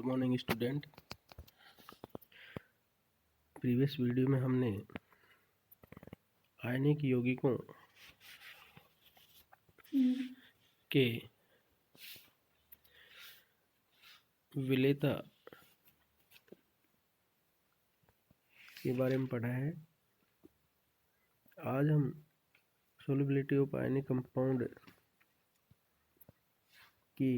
Morning student. Previous video में हमने आयनिक यौगिकों के विलेयता के बारे में पढ़ा है। आज हम सोल्युबिलिटी ऑफ आयनिक कंपाउंड की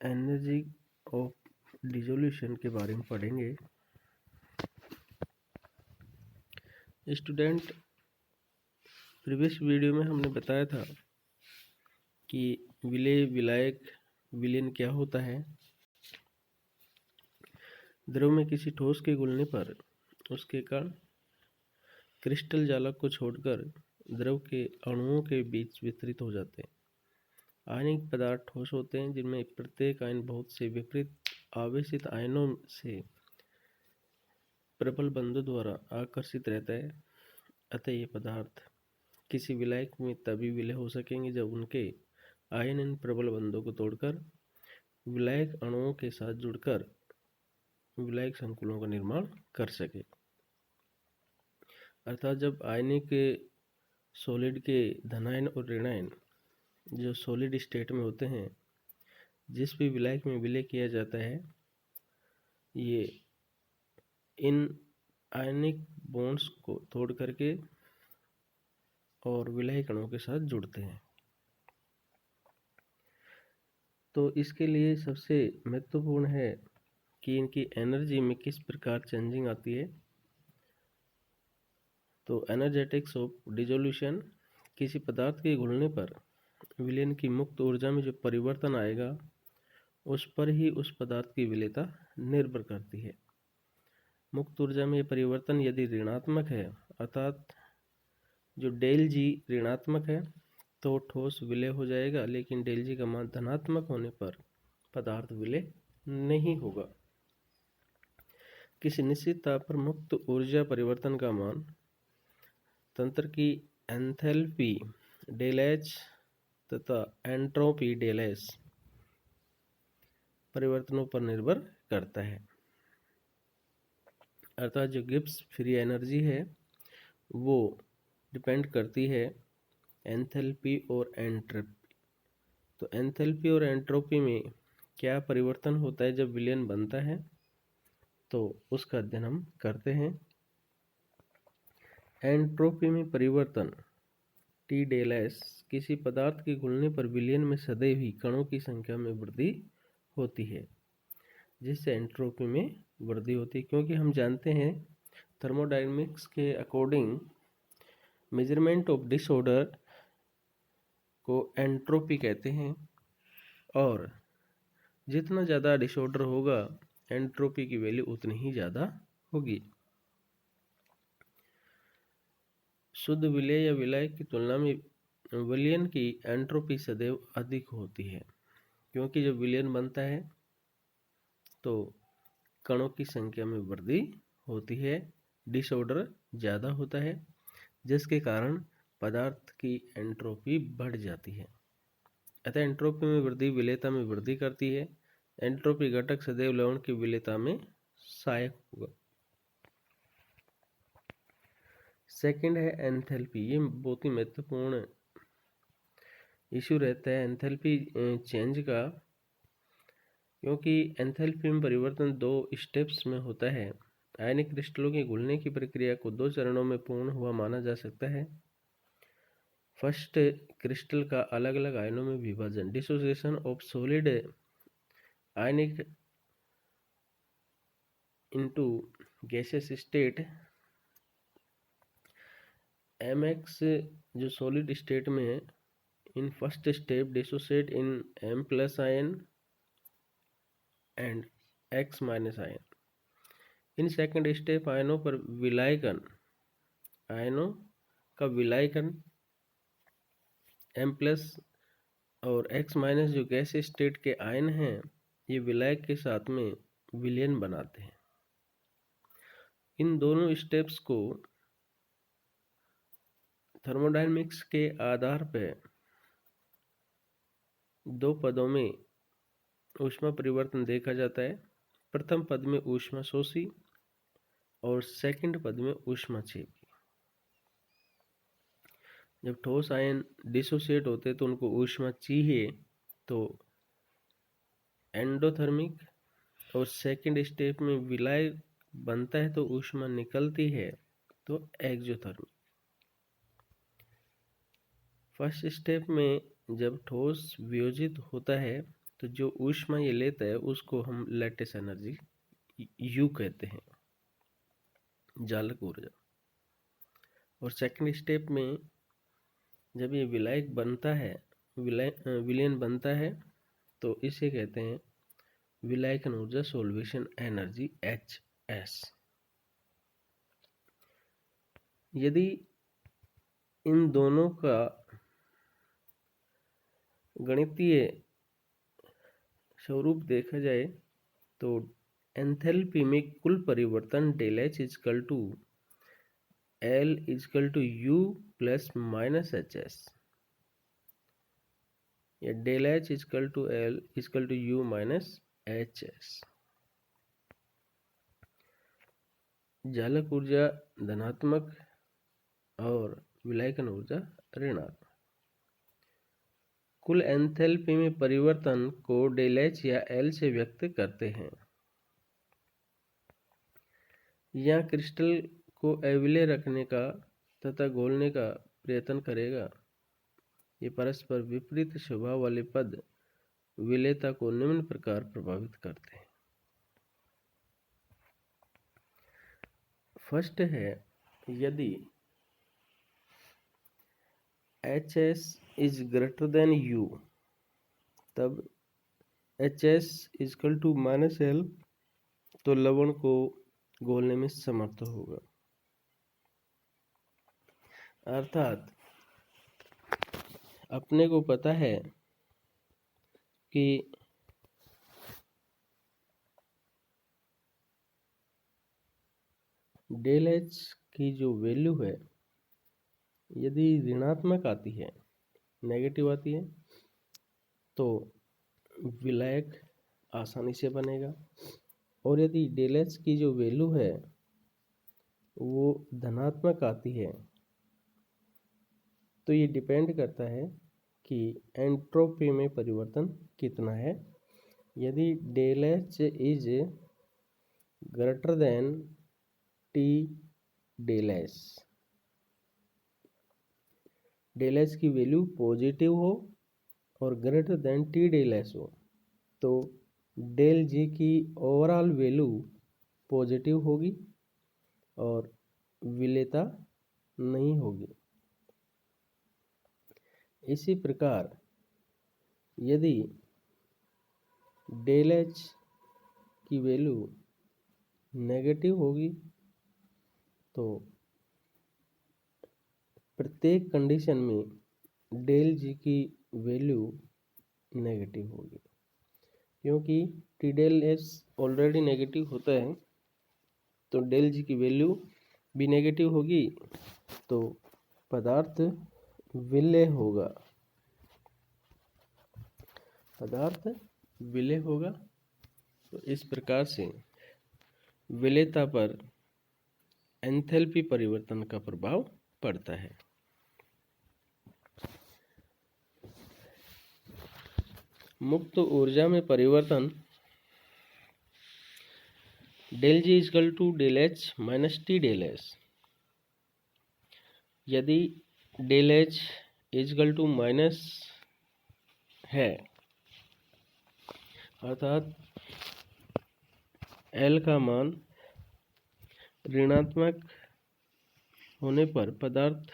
एनर्जी ऑफ डिसोल्यूशन के बारे में पढ़ेंगे। स्टूडेंट, प्रीवियस वीडियो में हमने बताया था कि विलेय, विलायक, विलयन क्या होता है। द्रव में किसी ठोस के घुलने पर उसके कण क्रिस्टल जालक को छोड़कर द्रव के अणुओं के बीच वितरित हो जाते हैं। आयनिक पदार्थ ठोस होते हैं जिनमें प्रत्येक आयन बहुत से विपरीत आवेशित आयनों से प्रबल बंधों द्वारा आकर्षित रहता है। अतः ये पदार्थ किसी विलायक में तभी विलय हो सकेंगे जब उनके आयन इन प्रबल बंधों को तोड़कर विलायक अणुओं के साथ जुड़कर विलायक संकुलों का निर्माण कर सके। अर्थात जब आयनिक सॉलिड के धनायन और ऋणायन जो सॉलिड स्टेट में होते हैं, जिस भी विलायक में विलय किया जाता है, ये इन आयनिक बॉन्ड्स को तोड़ करके और विलायक अणुओं के साथ जुड़ते हैं। तो इसके लिए सबसे महत्वपूर्ण है कि इनकी एनर्जी में किस प्रकार चेंजिंग आती है। तो एनर्जेटिक्स ऑफ डिसोल्यूशन, किसी पदार्थ के घुलने पर विलयन की मुक्त ऊर्जा में जो परिवर्तन आएगा उस पर ही उस पदार्थ की विलेयता निर्भर करती है। मुक्त ऊर्जा में परिवर्तन यदि ऋणात्मक है, अर्थात जो डेल जी ऋणात्मक है, तो ठोस विलय हो जाएगा, लेकिन डेल जी का मान धनात्मक होने पर पदार्थ विलय नहीं होगा। किसी निश्चित ताप पर मुक्त ऊर्जा परिवर्तन का मान तंत्र की एंथैल्पी डेल एच तथा एंट्रोपी डेल एस परिवर्तनों पर निर्भर करता है। अर्थात जो गिब्स फ्री एनर्जी है वो डिपेंड करती है एंथैल्पी और एंट्रोपी। तो एंथैल्पी और एंट्रोपी में क्या परिवर्तन होता है जब विलयन बनता है, तो उसका अध्ययन हम करते हैं। एंट्रोपी में परिवर्तन टी डेल एस, किसी पदार्थ के घुलने पर विलयन में सदैव ही कणों की संख्या में वृद्धि होती है, जिससे एंट्रोपी में वृद्धि होती है। क्योंकि हम जानते हैं थर्मोडायनेमिक्स के अकॉर्डिंग मेजरमेंट ऑफ डिसऑर्डर को एंट्रोपी कहते हैं, और जितना ज़्यादा डिसऑर्डर होगा एंट्रोपी की वैल्यू उतनी ही ज़्यादा होगी। शुद्ध विलय या विलायक की तुलना में विलयन की एंट्रोपी सदैव अधिक होती है, क्योंकि जब विलयन बनता है तो कणों की संख्या में वृद्धि होती है, डिसऑर्डर ज़्यादा होता है, जिसके कारण पदार्थ की एंट्रोपी बढ़ जाती है। अतः एंट्रोपी में वृद्धि विलेयता में वृद्धि करती है। एंट्रोपी घटक सदैव लवण की विलेयता में सहायक होगा। सेकंड है एंथैल्पी। ये बहुत ही महत्वपूर्ण इशू रहता है एंथैल्पी चेंज का, क्योंकि एंथैल्पी में परिवर्तन दो स्टेप्स में होता है। आयनिक क्रिस्टलों के घुलने की प्रक्रिया को दो चरणों में पूर्ण हुआ माना जा सकता है। फर्स्ट, क्रिस्टल का अलग अलग आयनों में विभाजन, dissociation of solid ionic into gaseous state. mx जो सॉलिड स्टेट में है, in first step dissociate in m plus ion and x minus ion. In second step आयनों पर विलायकन, आयनों का विलायकन m प्लस और x माइनस जो गैस स्टेट के आयन हैं, ये विलायक के साथ में विलयन बनाते हैं। इन दोनों स्टेप्स को थर्मोडायनेमिक्स के आधार पर दो पदों में ऊष्मा परिवर्तन देखा जाता है। प्रथम पद में ऊष्मा शोषी और सेकंड पद में ऊष्मा छेपी। जब ठोस आयन डिसोसिएट होते हैं तो उनको ऊष्मा चाहिए, तो एंडोथर्मिक, और सेकंड स्टेप में विलय बनता है तो ऊष्मा निकलती है तो एक्सोथर्मिक। फर्स्ट स्टेप में जब ठोस वियोजित होता है तो जो ऊष्मा ये लेता है उसको हम लैटिस एनर्जी यू कहते हैं, जालक ऊर्जा। और सेकंड स्टेप में जब ये विलायक बनता है, विलयन बनता है, तो इसे कहते हैं विलायकन ऊर्जा सोल्वेशन एनर्जी HS। यदि इन दोनों का गणितीय स्वरूप देखा जाए तो एंथैल्पी में कुल परिवर्तन del H equal to L equal to U plus minus HS, या del H equal to L equal to U minus HS। जालक ऊर्जा धनात्मक और विलायकन ऊर्जा ऋणात्मक। कुल एंथैल्पी में परिवर्तन को डेल H या L से व्यक्त करते हैं। यह क्रिस्टल को अविलय रखने का तथा घोलने का प्रयत्न करेगा। ये परस्पर विपरीत स्वभाव वाले पद विलेयता को निम्न प्रकार प्रभावित करते हैं। फर्स्ट है, यदि HS is greater than U तब HS equal to minus L, तो लवण को घोलने में समर्थ होगा। अर्थात अपने को पता है कि डेल H की जो वैल्यू है यदि ऋणात्मक आती है, नेगेटिव आती है, तो विलायक आसानी से बनेगा। और यदि डेल H की जो वैल्यू है वो धनात्मक आती है, तो ये डिपेंड करता है कि एंट्रोपी में परिवर्तन कितना है। यदि del H is greater than T del S, del H की वैल्यू पॉजिटिव हो और greater than T del S हो, तो डेल G की ओवरऑल वैल्यू पॉजिटिव होगी और विलेयता नहीं होगी। इसी प्रकार यदि डेल H की वैल्यू नेगेटिव होगी तो प्रत्येक कंडीशन में डेल G की वैल्यू नेगेटिव होगी, क्योंकि T del S already negative होता है, तो डेल G की वैल्यू भी नेगेटिव होगी, तो पदार्थ विलेय होगा। पदार्थ विलेय होगा। तो इस प्रकार से विलेयता पर एंथैल्पी परिवर्तन का प्रभाव पड़ता है। मुक्त ऊर्जा में परिवर्तन del G equal to del H minus T del S। यदि del H equal to minus है, अर्थात L का मान ऋणात्मक होने पर पदार्थ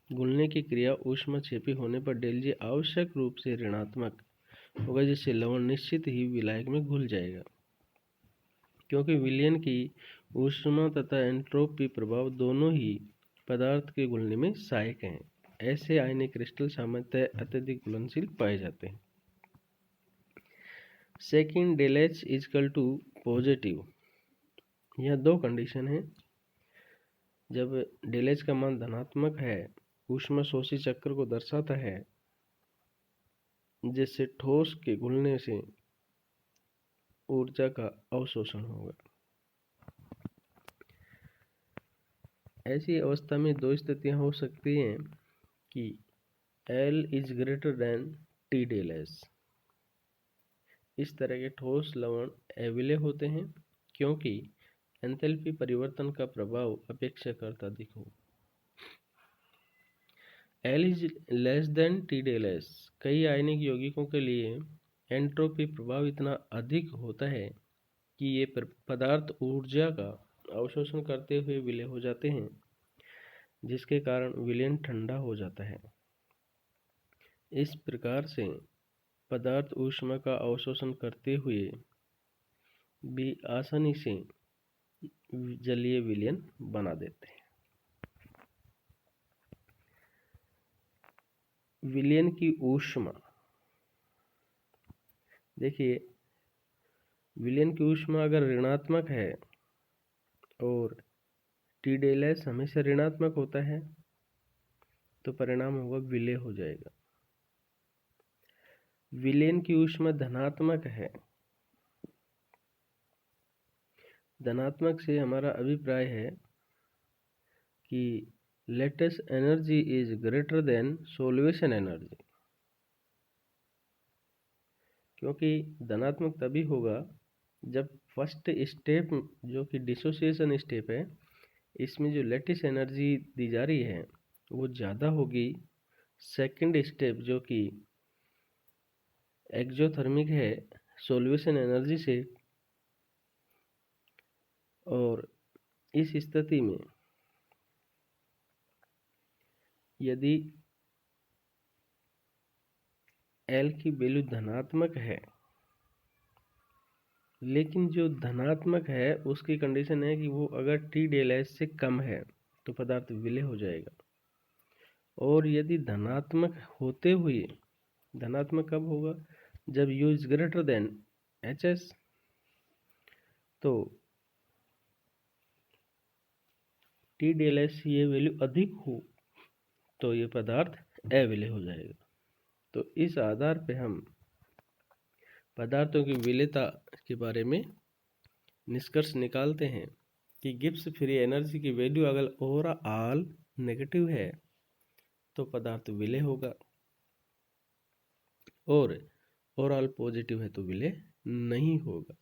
घुलने की क्रिया ऊष्माक्षेपी होने पर डेल G आवश्यक रूप से ऋणात्मक होगा, जिससे लवण निश्चित ही विलायक में घुल जाएगा, क्योंकि विलयन की ऊष्मा तथा एंट्रोपी प्रभाव दोनों ही पदार्थ के घुलने में सहायक हैं। ऐसे आयनिक क्रिस्टल सामान्यतः अत्यधिक घुलनशील पाए जाते हैं। Second, del H equal to positive. यह दो कंडीशन है। जब डेल H का मान धनात्मक है, ऊष्मा शोषी चक्र को दर्शाता है, जिससे ठोस के घुलने से ऊर्जा का अवशोषण होगा। ऐसी अवस्था में दो स्थितियां हो सकती हैं कि L is greater than T del S। इस तरह के ठोस लवण अविलय होते हैं क्योंकि एंथैल्पी परिवर्तन का प्रभाव अपेक्षाकृत अधिक हो। L is less than T del S। कई आयनिक यौगिकों के लिए एंट्रोपी प्रभाव इतना अधिक होता है कि ये पदार्थ ऊर्जा का अवशोषण करते हुए विलय हो जाते हैं, जिसके कारण विलयन ठंडा हो जाता है। इस प्रकार से पदार्थ ऊष्मा का अवशोषण करते हुए भी आसानी से जलीय विलयन बना देते हैं। विलयन की ऊष्मा, देखिए विलयन की ऊष्मा अगर ऋणात्मक है और T डेल S हमेशा ऋणात्मक होता है तो परिणाम होगा विलय हो जाएगा। विलयन की ऊष्मा धनात्मक है, धनात्मक से हमारा अभिप्राय है कि lattice energy is greater than solution energy, क्योंकि धनात्मक तभी होगा जब फर्स्ट स्टेप जो कि डिसोसिएशन स्टेप है, इसमें जो लेटेस्ट एनर्जी दी जा रही है वो ज़्यादा होगी सेकंड स्टेप जो कि एक्जोथर्मिक है सोल्यूशन एनर्जी से। और इस स्थिति में यदि L की वैल्यू धनात्मक है, लेकिन जो धनात्मक है उसकी कंडीशन है कि वो अगर T डेल S से कम है तो पदार्थ विलय हो जाएगा। और यदि धनात्मक होते हुए, धनात्मक कब होगा? जब U is greater then HS, तो T डेल S ये वैल्यू अधिक हो तो ये पदार्थ अविलय हो जाएगा। तो इस आधार पे हम पदार्थों की विलयता के बारे में निष्कर्ष निकालते हैं कि गिब्स फ्री एनर्जी की वैल्यू अगर ओवरऑल नेगेटिव है तो पदार्थ विलय होगा, और ओवरऑल पॉजिटिव है तो विलय नहीं होगा।